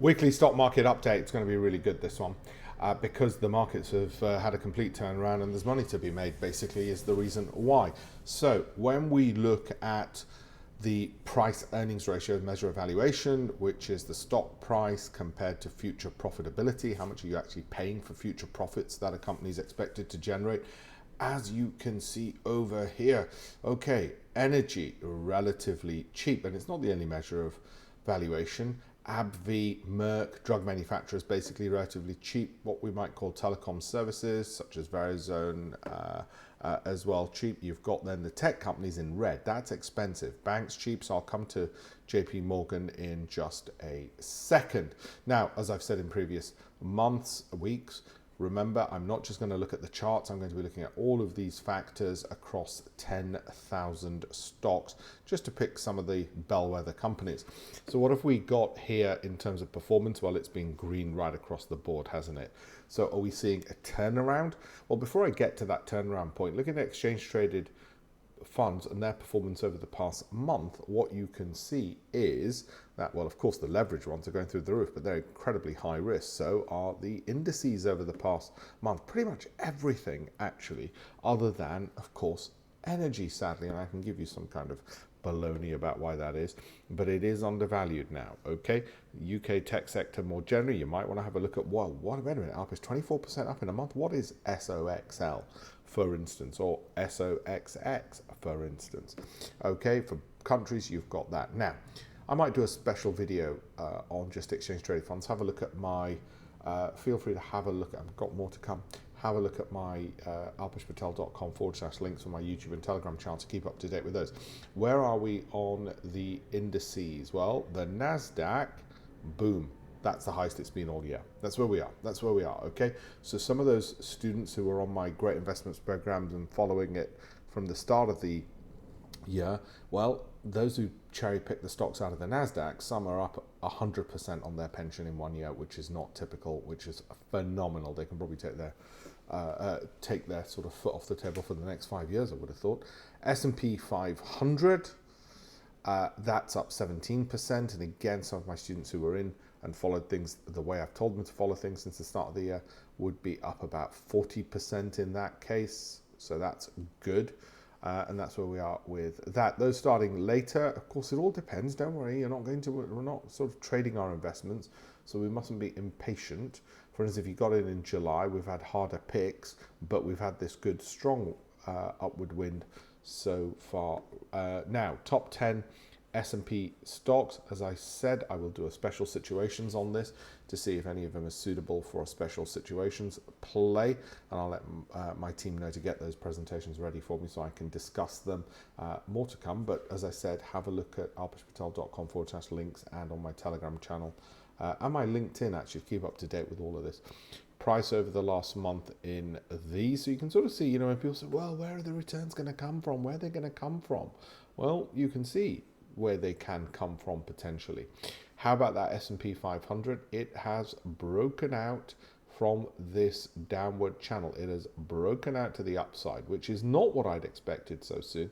Weekly stock market update. It's going to be really good, this one, because the markets have had a complete turnaround and there's money to be made, basically, is the reason why. So when we look at the price earnings ratio measure of valuation, which is the stock price compared to future profitability, how much are you actually paying for future profits that a company is expected to generate? As you can see over here, okay, energy relatively cheap, and it's not the only measure of valuation. AbbVie, Merck, drug manufacturers, basically relatively cheap. What we might call telecom services, such as Verizon, as well, cheap. You've got then the tech companies in red. That's expensive. Banks cheap, so I'll come to JP Morgan in just a second. Now, as I've said in previous months, weeks, remember, I'm not just going to look at the charts. I'm going to be looking at all of these factors across 10,000 stocks, just to pick some of the bellwether companies. So what have we got here in terms of performance? Well, it's been green right across the board, hasn't it? So are we seeing a turnaround? Well, before I get to that turnaround point, look at exchange traded funds and their performance over the past month. What you can see is that, well, of course, the leverage ones are going through the roof, but they're incredibly high risk. So are the indices over the past month. Pretty much everything, actually, other than, of course, energy, sadly. And I can give you some kind of baloney about why that is, but it is undervalued now. Okay, UK tech sector more generally, you might want to have a look at, well, wait a minute, Alpesh, 24% up in a month. What is SOXL, for instance, or SOXX, for instance? Okay, for countries, you've got that. Now, I might do a special video on just exchange traded funds. Have a look at my, feel free to have a look, I've got more to come. Have a look at my alpeshpatel.com/links on my YouTube and Telegram channel to keep up to date with those. Where are we on the indices? Well, the NASDAQ, boom, that's the highest it's been all year. That's where we are. That's where we are, okay? So some of those students who were on my Great Investments programs and following it from the start of the year, well, those who cherry pick the stocks out of the NASDAQ, some are up 100% on their pension in 1 year, which is not typical, which is phenomenal. They can probably take their sort of foot off the table for the next 5 years, I would have thought. S&P 500, that's up 17%. And again, some of my students who were in and followed things the way I've told them to follow things since the start of the year would be up about 40% in that case. So that's good. And that's where we are with that. Those starting later, of course, it all depends. Don't worry, we're not sort of trading our investments, so we mustn't be impatient. For instance, if you got in July, we've had harder picks, but we've had this good, strong upward wind so far. Now, top 10 S&P stocks. As I said, I will do a special situations on this to see if any of them are suitable for a special situations play, and I'll let my team know to get those presentations ready for me so I can discuss them. More to come, but as I said, have a look at alpeshpatel.com/links and on my Telegram channel and my LinkedIn, actually, to keep up to date with all of this. Price over the last month in these, so you can sort of see, you know, when people say, well, where are the returns going to come from? Where are they going to come from? Well, you can see where they can come from potentially. How about that S&P 500? It has broken out from this downward channel. It has broken out to the upside, which is not what I'd expected so soon.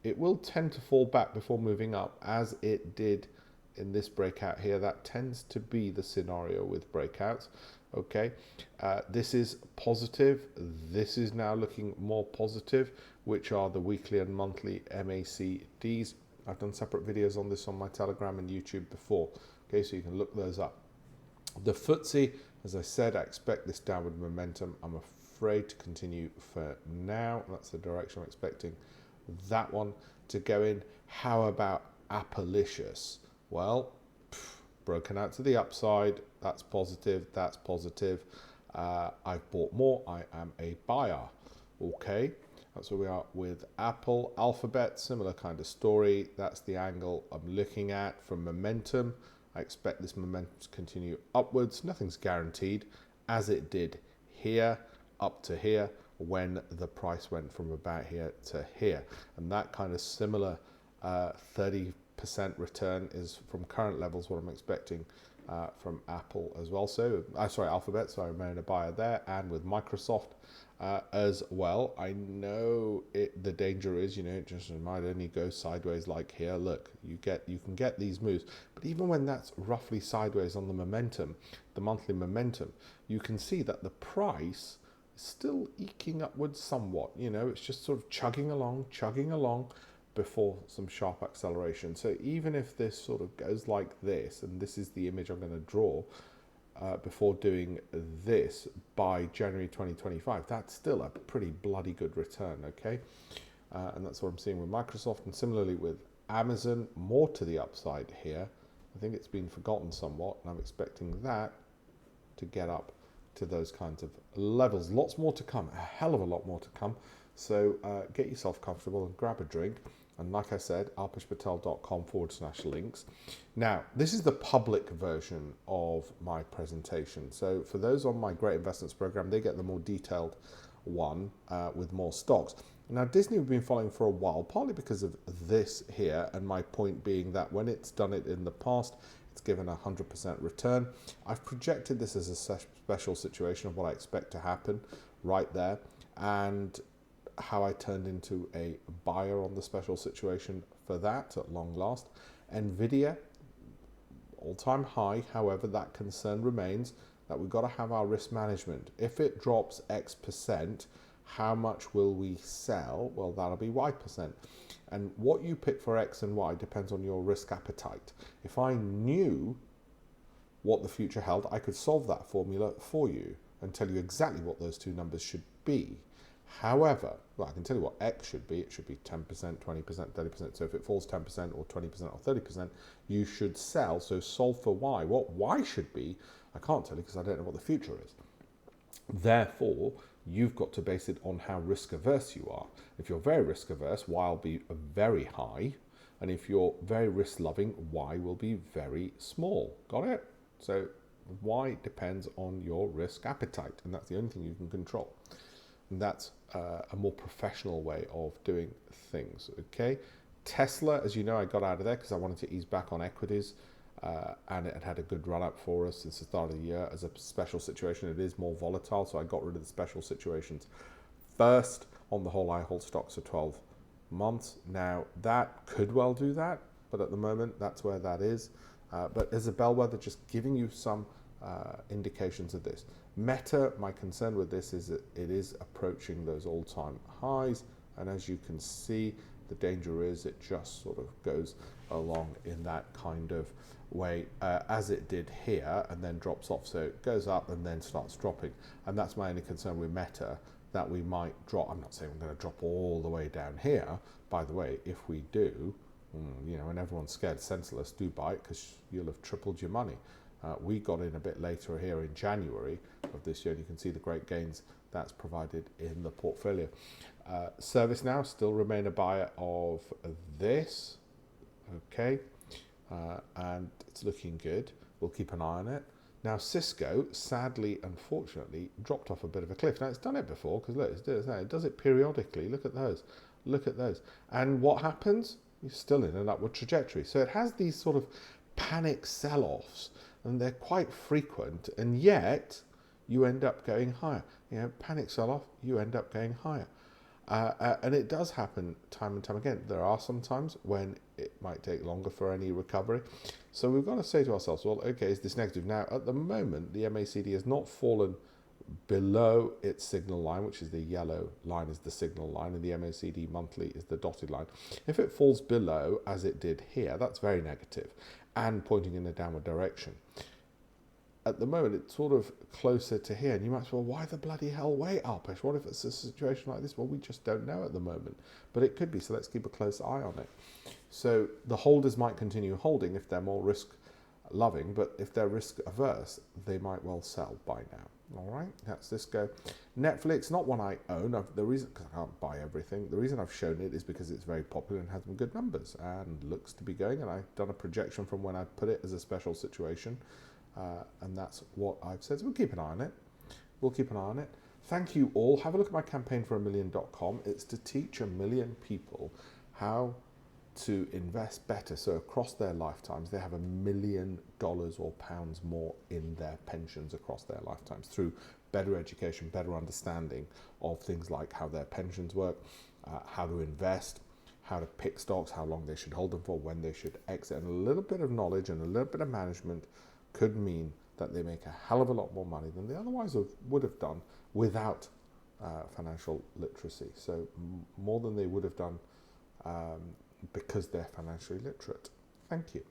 It will tend to fall back before moving up, as it did in this breakout here. That tends to be the scenario with breakouts. Okay, this is positive. This is now looking more positive, which are the weekly and monthly MACDs. I've done separate videos on this on my Telegram and YouTube before, okay, so you can look those up. The FTSE, as I said, I expect this downward momentum, I'm afraid, to continue for now. That's the direction I'm expecting that one to go in. How about Alpesh? Well, broken out to the upside. That's positive. That's positive. I've bought more. I am a buyer, okay. That's where we are with Apple. Alphabet, similar kind of story. That's the angle I'm looking at from momentum. I expect this momentum to continue upwards. Nothing's guaranteed, as it did here, up to here, when the price went from about here to here. And that kind of similar 30% return is from current levels what I'm expecting from Apple as well. So, Alphabet, so I remain a buyer there, and with Microsoft as well. I know the danger is, it just might only go sideways like here. Look, you can get these moves, but even when that's roughly sideways on the momentum, the monthly momentum, you can see that the price is still eking upwards somewhat. It's just sort of chugging along before some sharp acceleration. So even if this sort of goes like this, and this is the image I'm going to draw before doing this by January 2025, that's still a pretty bloody good return, okay? And that's what I'm seeing with Microsoft, and similarly with Amazon, more to the upside here. I think it's been forgotten somewhat, and I'm expecting that to get up to those kinds of levels. Lots more to come, a hell of a lot more to come. So get yourself comfortable and grab a drink. And like I said, alpeshpatel.com/links. Now, this is the public version of my presentation. So for those on my Great Investments program, they get the more detailed one with more stocks. Now, Disney we've been following for a while, partly because of this here, and my point being that when it's done it in the past, it's given 100% return. I've projected this as a special situation of what I expect to happen right there, and how I turned into a buyer on the special situation for that at long last. Nvidia, all-time high. However, that concern remains that we've got to have our risk management. If it drops X%, how much will we sell? Well, that'll be Y%. And what you pick for X and Y depends on your risk appetite. If I knew what the future held, I could solve that formula for you and tell you exactly what those two numbers should be. However, well, I can tell you what X should be. It should be 10%, 20%, 30%. So if it falls 10% or 20% or 30%, you should sell. So solve for Y. What Y should be, I can't tell you because I don't know what the future is. Therefore, you've got to base it on how risk averse you are. If you're very risk averse, Y will be very high. And if you're very risk loving, Y will be very small. Got it? So Y depends on your risk appetite. And that's the only thing you can control. And that's a more professional way of doing things, okay? Tesla, as you know, I got out of there because I wanted to ease back on equities, and it had a good run up for us since the start of the year. As a special situation, it is more volatile, so I got rid of the special situations first. On the whole, I hold stocks for 12 months. Now, that could well do that, but at the moment, that's where that is. But as a bellwether, just giving you some indications of this. Meta, my concern with this is that it is approaching those all-time highs, and as you can see, the danger is it just sort of goes along in that kind of way as it did here, and then drops off. So it goes up and then starts dropping, and that's my only concern with Meta, that we might drop. I'm not saying we're going to drop all the way down here. By the way, if we do, and everyone's scared senseless, do buy it because you'll have tripled your money. We got in a bit later here in January of this year, and you can see the great gains that's provided in the portfolio. ServiceNow, still remain a buyer of this, okay, and it's looking good. We'll keep an eye on it. Now, Cisco, sadly, unfortunately, dropped off a bit of a cliff. Now, it's done it before, because look, it does it periodically. Look at those. Look at those. And what happens? You're still in an upward trajectory. So it has these sort of panic sell-offs, and they're quite frequent, and yet you end up going higher. Panic sell-off, you end up going higher. And it does happen time and time again. There are some times when it might take longer for any recovery. So we've got to say to ourselves, well, okay, is this negative? Now, at the moment, the MACD has not fallen below its signal line, which is the yellow line is the signal line, and the MACD monthly is the dotted line. If it falls below, as it did here, that's very negative and pointing in a downward direction. At the moment, it's sort of closer to here, and you might say, well, why the bloody hell wait, Alpesh? What if it's a situation like this? Well, we just don't know at the moment, but it could be, so let's keep a close eye on it. So the holders might continue holding if they're more risk loving, but if they're risk averse, they might well sell by now. All right, that's this go. Netflix, not one I own. The reason, because I can't buy everything, the reason I've shown it is because it's very popular and has some good numbers and looks to be going, and I've done a projection from when I put it as a special situation. And that's what I've said. So we'll keep an eye on it. We'll keep an eye on it. Thank you all. Have a look at my campaign for $1 million.com. It's to teach 1 million people how to invest better. So across their lifetimes, they have $1 million or pounds more in their pensions across their lifetimes through better education, better understanding of things like how their pensions work, how to invest, how to pick stocks, how long they should hold them for, when they should exit. And a little bit of knowledge and a little bit of management could mean that they make a hell of a lot more money than they otherwise would have done without financial literacy. So more than they would have done because they're financially literate. Thank you.